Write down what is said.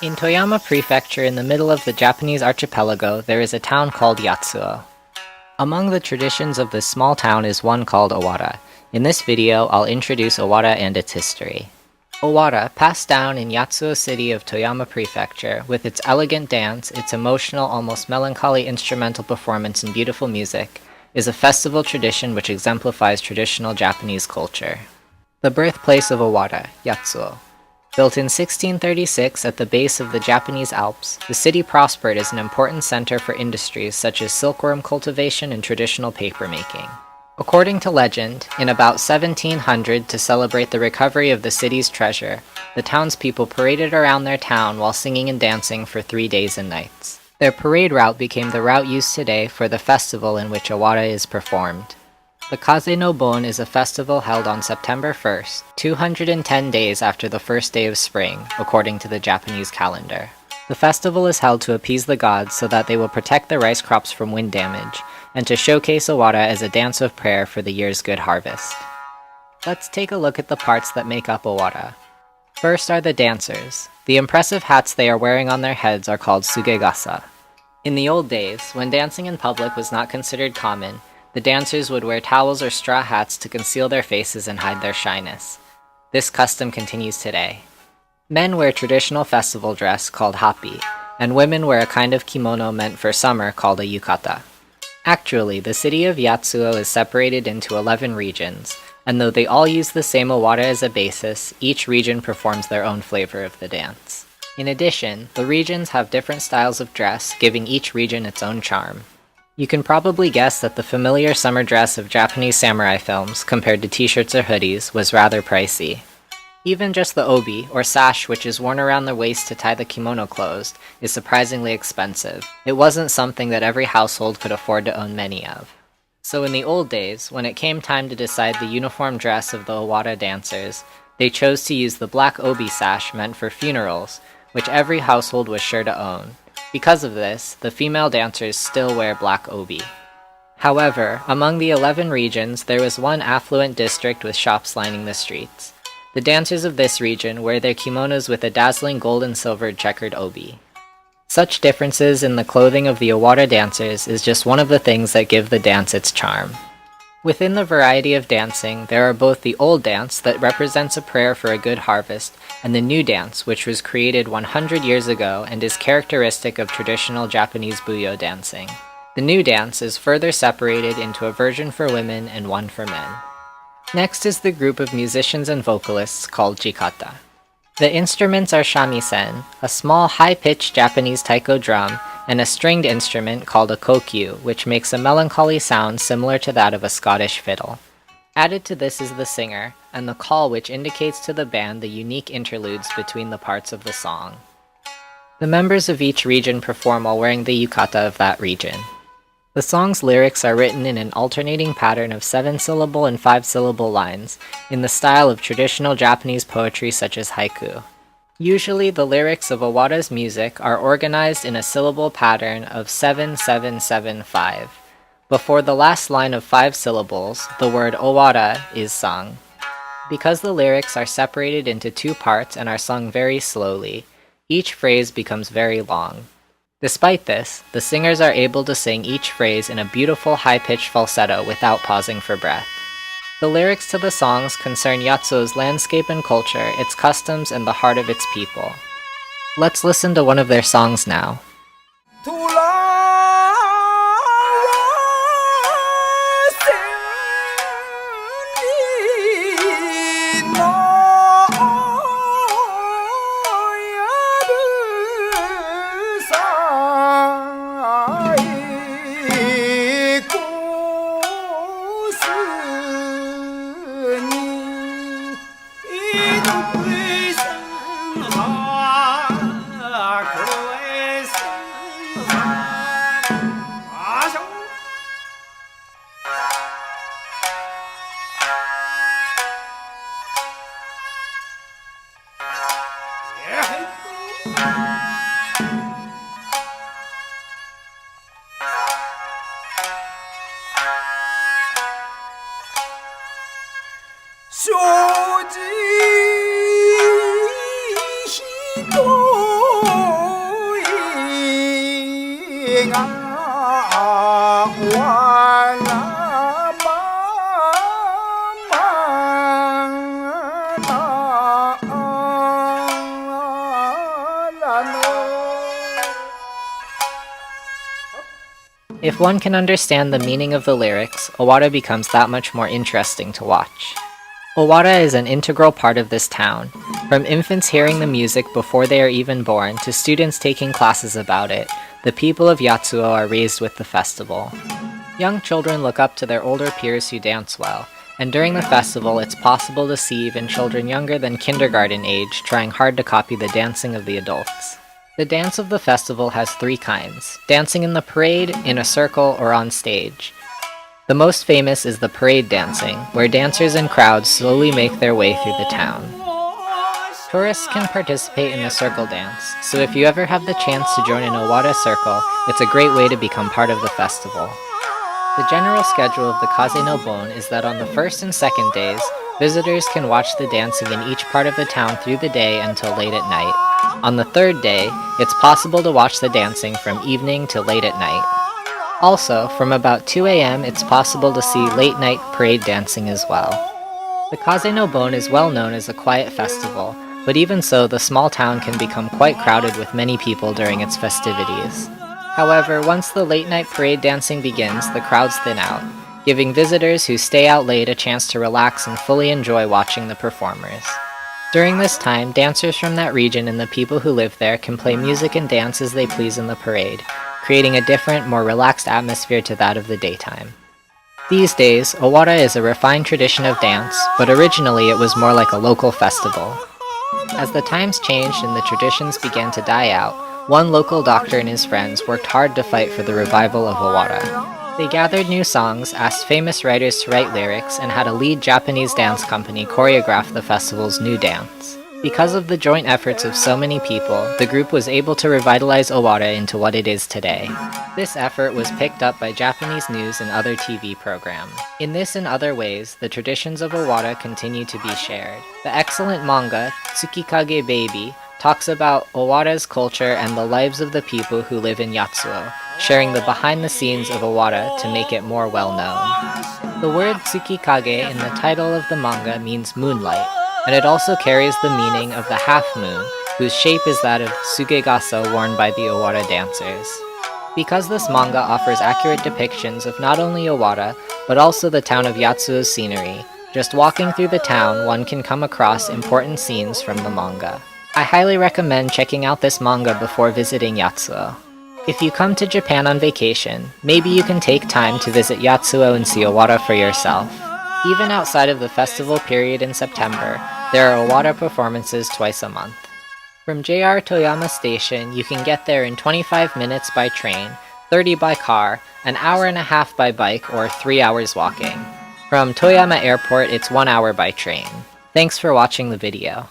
In Toyama Prefecture in the middle of the Japanese archipelago, there is a town called Yatsuo. Among the traditions of this small town is one called Owara. In this video, I'll introduce Owara and its history. Owara, passed down in Yatsuo city of Toyama Prefecture, with its elegant dance, its emotional, almost melancholy instrumental performance and beautiful music, is a festival tradition which exemplifies traditional Japanese culture. The birthplace of Owara, Yatsuo. Built in 1636 at the base of the Japanese Alps, the city prospered as an important center for industries such as silkworm cultivation and traditional papermaking. According to legend, in about 1700 to celebrate the recovery of the city's treasure, the townspeople paraded around their town while singing and dancing for 3 days and nights. Their parade route became the route used today for the festival in which Owara is performed. The KAZE no Bon is a festival held on September 1st, 210 days after the first day of spring, according to the Japanese calendar. The festival is held to appease the gods so that they will protect the rice crops from wind damage, and to showcase Owara as a dance of prayer for the year's good harvest. Let's take a look at the parts that make up Owara. First are the dancers. The impressive hats they are wearing on their heads are called sugegasa. In the old days, when dancing in public was not considered common, the dancers would wear towels or straw hats to conceal their faces and hide their shyness. This custom continues today. Men wear traditional festival dress called hapi, and women wear a kind of kimono meant for summer called a yukata. Actually, the city of Yatsuo is separated into 11 regions, and though they all use the same Owara as a basis, each region performs their own flavor of the dance. In addition, the regions have different styles of dress, giving each region its own charm. You can probably guess that the familiar summer dress of Japanese samurai films, compared to t-shirts or hoodies, was rather pricey. Even just the obi, or sash which is worn around the waist to tie the kimono closed, is surprisingly expensive. It wasn't something that every household could afford to own many of. So in the old days, when it came time to decide the uniform dress of the Owara dancers, they chose to use the black obi sash meant for funerals, which every household was sure to own. Because of this, the female dancers still wear black obi. However, among the 11 regions, there was one affluent district with shops lining the streets. The dancers of this region wear their kimonos with a dazzling gold and silver checkered obi. Such differences in the clothing of the Owara dancers is just one of the things that give the dance its charm. Within the variety of dancing, there are both the old dance that represents a prayer for a good harvest, and the new dance, which was created 100 years ago and is characteristic of traditional Japanese buyo dancing. The new dance is further separated into a version for women and one for men. Next is the group of musicians and vocalists called YUKATA. The instruments are shamisen, a small high-pitched Japanese taiko drum, and a stringed instrument called a kokyu, which makes a melancholy sound similar to that of a Scottish fiddle. Added to this is the singer, and the call which indicates to the band the unique interludes between the parts of the song. The members of each region perform while wearing the yukata of that region. The song's lyrics are written in an alternating pattern of 7-syllable and 5-syllable lines, in the style of traditional Japanese poetry such as haiku. Usually, the lyrics of Owara's music are organized in a syllable pattern of 7-7-7-5. Before the last line of 5 syllables, the word Owara is sung. Because the lyrics are separated into 2 parts and are sung very slowly, each phrase becomes very long. Despite this, the singers are able to sing each phrase in a beautiful high-pitched falsetto without pausing for breath. The lyrics to the songs concern Yatsuo's landscape and culture, its customs, and the heart of its people. Let's listen to one of their songs now. If one can understand the meaning of the lyrics, Owara becomes that much more interesting to watch. Owara is an integral part of this town, from infants hearing the music before they are even born to students taking classes about it. The people of Yatsuo are raised with the festival. Young children look up to their older peers who dance well, and during the festival it's possible to see even children younger than kindergarten age trying hard to copy the dancing of the adults. The dance of the festival has 3 kinds: dancing in the parade, in a circle, or on stage. The most famous is the parade dancing, where dancers and crowds slowly make their way through the town. Tourists can participate in the circle dance, so if you ever have the chance to join an Owara circle, it's a great way to become part of the festival. The general schedule of the KAZE no Bon is that on the first and second days, visitors can watch the dancing in each part of the town through the day until late at night. On the third day, it's possible to watch the dancing from evening to late at night. Also, from about 2 a.m. it's possible to see late-night parade dancing as well. The KAZE no Bon is well known as a quiet festival, but even so, the small town can become quite crowded with many people during its festivities. However, once the late-night parade dancing begins, the crowds thin out, giving visitors who stay out late a chance to relax and fully enjoy watching the performers. During this time, dancers from that region and the people who live there can play music and dance as they please in the parade, creating a different, more relaxed atmosphere to that of the daytime. These days, Owara is a refined tradition of dance, but originally it was more like a local festival. As the times changed and the traditions began to die out, one local doctor and his friends worked hard to fight for the revival of Owara. They gathered new songs, asked famous writers to write lyrics, and had a lead Japanese dance company choreograph the festival's new dance. Because of the joint efforts of so many people, the group was able to revitalize Owara into what it is today. This effort was picked up by Japanese news and other TV programs. In this and other ways, the traditions of Owara continue to be shared. The excellent manga, Tsukikage Baby, talks about Owara's culture and the lives of the people who live in Yatsuo, sharing the behind-the-scenes of Owara to make it more well-known. The word Tsukikage in the title of the manga means moonlight, and it also carries the meaning of the half-moon, whose shape is that of sugegasa worn by the Owara dancers. Because this manga offers accurate depictions of not only Owara, but also the town of Yatsuo's scenery, just walking through the town one can come across important scenes from the manga. I highly recommend checking out this manga before visiting Yatsuo. If you come to Japan on vacation, maybe you can take time to visit Yatsuo and see Owara for yourself. Even outside of the festival period in September, there are Owara performances twice a month. From JR Toyama Station, you can get there in 25 minutes by train, 30 by car, an hour and a half by bike, or 3 hours walking. From Toyama Airport, it's 1 hour by train. Thanks for watching the video.